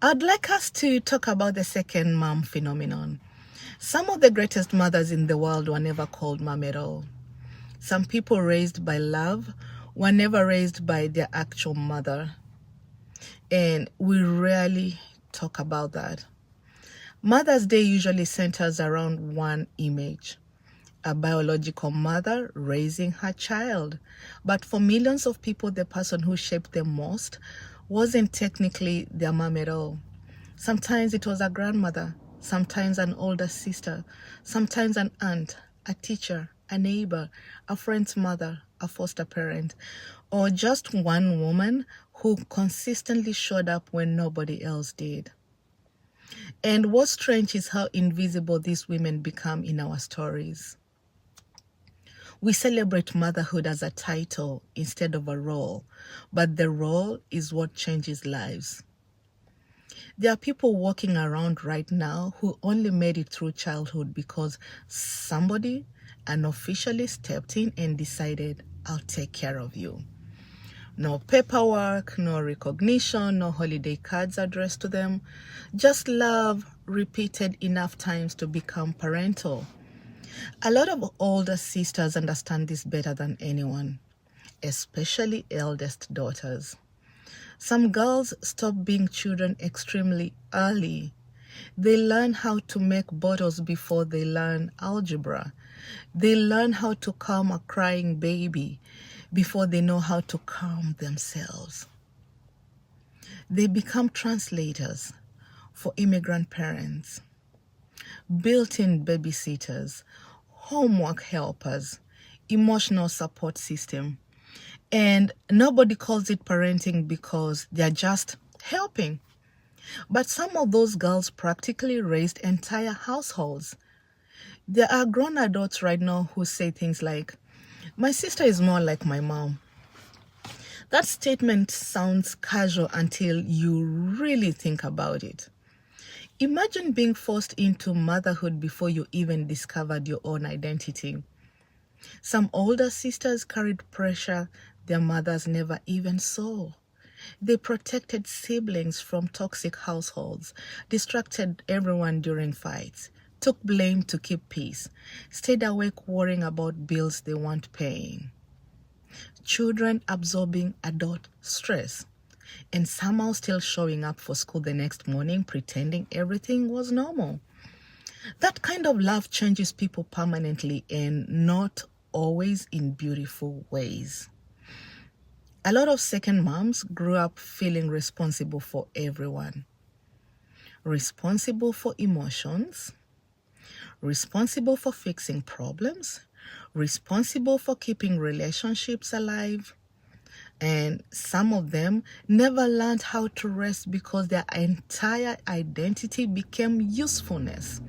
I'd like us to talk about the second mom phenomenon. Some of the greatest mothers in the world were never called mom at all. Some people raised by love were never raised by their actual mother. And we rarely talk about that. Mother's Day usually centers around one image: a biological mother raising her child. But for millions of people, the person who shaped them most wasn't technically their mom at all. Sometimes it was a grandmother, sometimes an older sister, sometimes an aunt, a teacher, a neighbor, a friend's mother, a foster parent, or just one woman who consistently showed up when nobody else did. And what's strange is how invisible these women become in our stories. We celebrate motherhood as a title instead of a role, but the role is what changes lives. There are people walking around right now who only made it through childhood because somebody unofficially stepped in and decided, I'll take care of you. No paperwork, no recognition, no holiday cards addressed to them. Just love repeated enough times to become parental. A lot of older sisters understand this better than anyone, especially eldest daughters. Some girls stop being children extremely early. They learn how to make bottles before they learn algebra. They learn how to calm a crying baby before they know how to calm themselves. They become translators for immigrant parents, built-in babysitters, homework helpers, emotional support system. And nobody calls it parenting because they're just helping. But some of those girls practically raised entire households. There are grown adults right now who say things like, my sister is more like my mom. That statement sounds casual until you really think about it. Imagine being forced into motherhood before you even discovered your own identity. Some older sisters carried pressure their mothers never even saw. They protected siblings from toxic households, distracted everyone during fights, took blame to keep peace, stayed awake worrying about bills they weren't paying. Children absorbing adult stress, and somehow still showing up for school the next morning pretending everything was normal. That kind of love changes people permanently and not always in beautiful ways. A lot of second moms grew up feeling responsible for everyone. Responsible for emotions, responsible for fixing problems, responsible for keeping relationships alive. And some of them never learned how to rest because their entire identity became usefulness.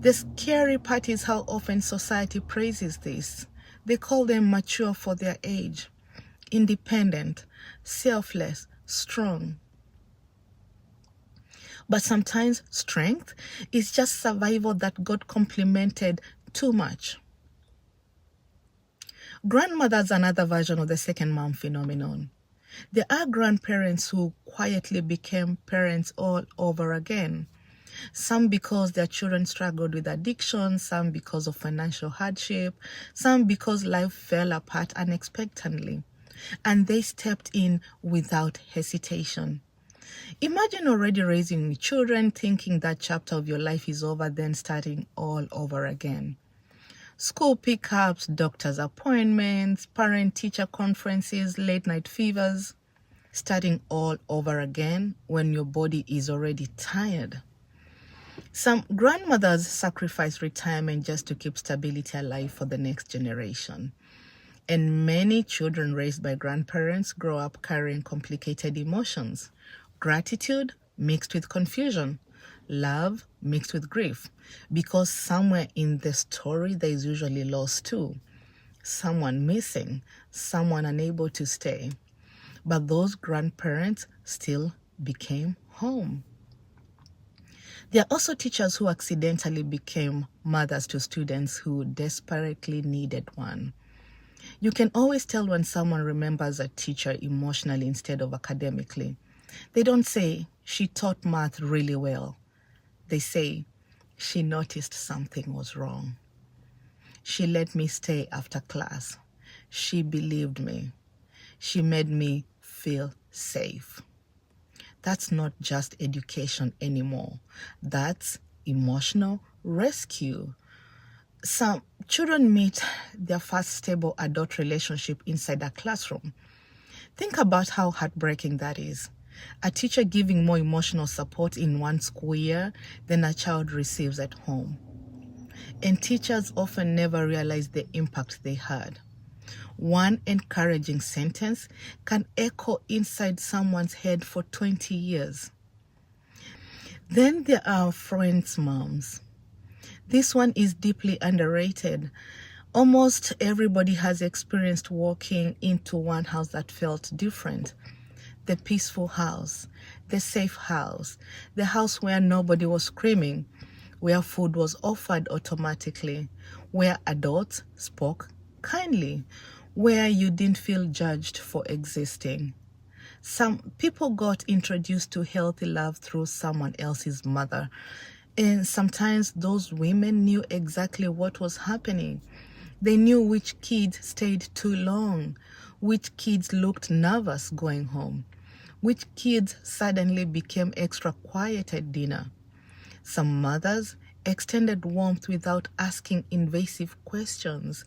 The scary part is how often society praises this. They call them mature for their age, independent, selfless, strong. But sometimes strength is just survival that got complimented too much. Grandmothers are another version of the second mom phenomenon. There are grandparents who quietly became parents all over again. Some because their children struggled with addiction, some because of financial hardship, some because life fell apart unexpectedly. And they stepped in without hesitation. Imagine already raising children, thinking that chapter of your life is over, then starting all over again. School pickups, doctor's appointments, parent-teacher conferences, late-night fevers. Starting all over again when your body is already tired. Some grandmothers sacrifice retirement just to keep stability alive for the next generation. And many children raised by grandparents grow up carrying complicated emotions. Gratitude mixed with confusion. Love mixed with grief. Because somewhere in the story there is usually loss too. Someone missing. Someone unable to stay. But those grandparents still became home. There are also teachers who accidentally became mothers to students who desperately needed one. You can always tell when someone remembers a teacher emotionally instead of academically. They don't say, She taught math really well. They say she noticed something was wrong. She let me stay after class. She believed me. She made me feel safe. That's not just education anymore. That's emotional rescue. Some children meet their first stable adult relationship inside a classroom. Think about how heartbreaking that is. A teacher giving more emotional support in one school year than a child receives at home. And teachers often never realize the impact they had. One encouraging sentence can echo inside someone's head for 20 years. Then there are friends' moms. This one is deeply underrated. Almost everybody has experienced walking into one house that felt different. The peaceful house, the safe house, the house where nobody was screaming, where food was offered automatically, where adults spoke kindly, where you didn't feel judged for existing. Some people got introduced to healthy love through someone else's mother, and sometimes those women knew exactly what was happening. They knew which kids stayed too long, which kids looked nervous going home, which kids suddenly became extra quiet at dinner. Some mothers extended warmth without asking invasive questions.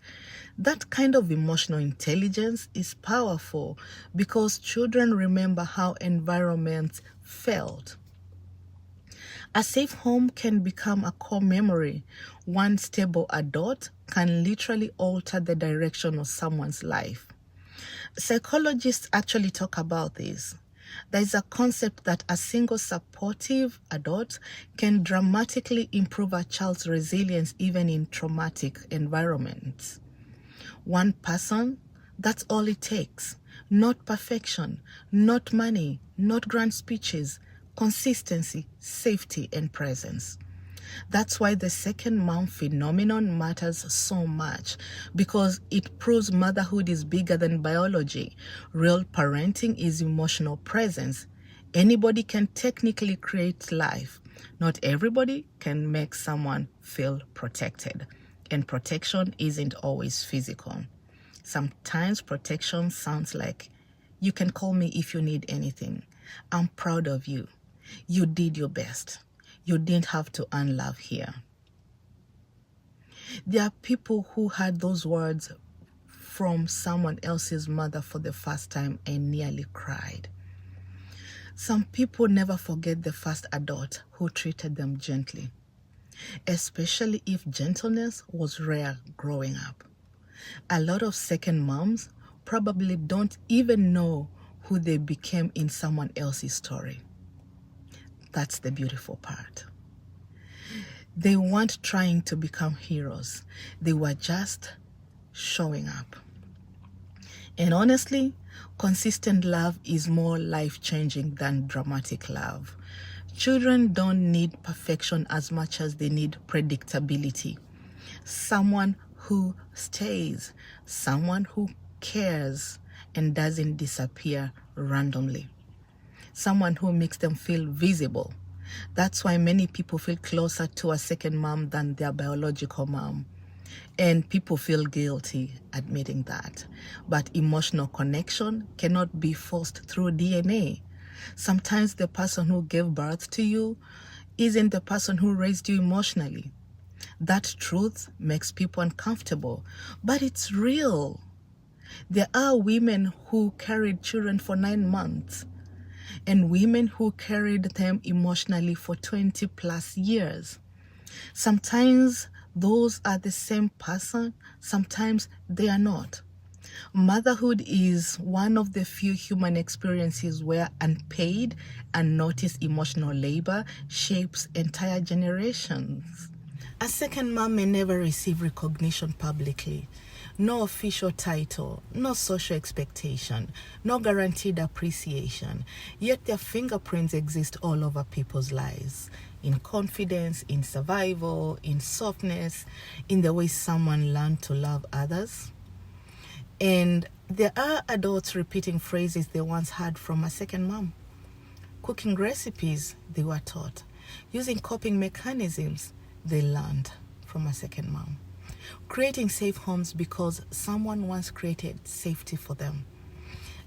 That kind of emotional intelligence is powerful because children remember how environments felt. A safe home can become a core memory. One stable adult can literally alter the direction of someone's life. Psychologists actually talk about this. There is a concept that a single supportive adult can dramatically improve a child's resilience even in traumatic environments. One person, that's all it takes. Not perfection, not money, not grand speeches, consistency, safety, and presence. That's why the second mom phenomenon matters so much, because it proves motherhood is bigger than biology. Real parenting is emotional presence. Anybody can technically create life. Not everybody can make someone feel protected. And protection isn't always physical. Sometimes protection sounds like, you can call me if you need anything. I'm proud of you. You did your best. You didn't have to earn love here. There are people who heard those words from someone else's mother for the first time and nearly cried. Some people never forget the first adult who treated them gently, especially if gentleness was rare growing up. A lot of second moms probably don't even know who they became in someone else's story. That's the beautiful part. They weren't trying to become heroes. They were just showing up. And honestly, consistent love is more life-changing than dramatic love. Children don't need perfection as much as they need predictability. Someone who stays, someone who cares and doesn't disappear randomly. Someone who makes them feel visible. That's why many people feel closer to a second mom than their biological mom. And people feel guilty admitting that. But emotional connection cannot be forced through DNA. Sometimes the person who gave birth to you isn't the person who raised you emotionally. That truth makes people uncomfortable, but it's real. There are women who carried children for 9 months and women who carried them emotionally for 20 plus years. Sometimes those are the same person, sometimes they are not. Motherhood is one of the few human experiences where unpaid, unnoticed emotional labor shapes entire generations. A second mom may never receive recognition publicly. No official title, no social expectation, no guaranteed appreciation. Yet their fingerprints exist all over people's lives. In confidence, in survival, in softness, in the way someone learned to love others. And there are adults repeating phrases they once heard from a second mom. cooking recipes they were taught, using coping mechanisms they learned from a second mom, creating safe homes because someone once created safety for them.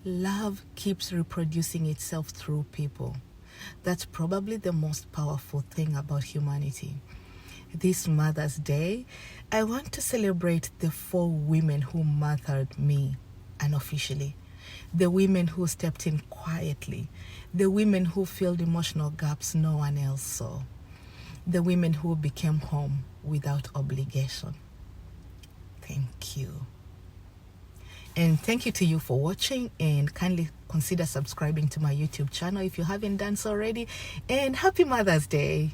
Love keeps reproducing itself through people. That's probably the most powerful thing about humanity. This Mother's Day, I want to celebrate the 4 women who mothered me unofficially. The women who stepped in quietly. The women who filled emotional gaps no one else saw. The women who became home without obligation. Thank you. And thank you to you for watching, and kindly consider subscribing to my YouTube channel if you haven't done so already. And happy Mother's Day.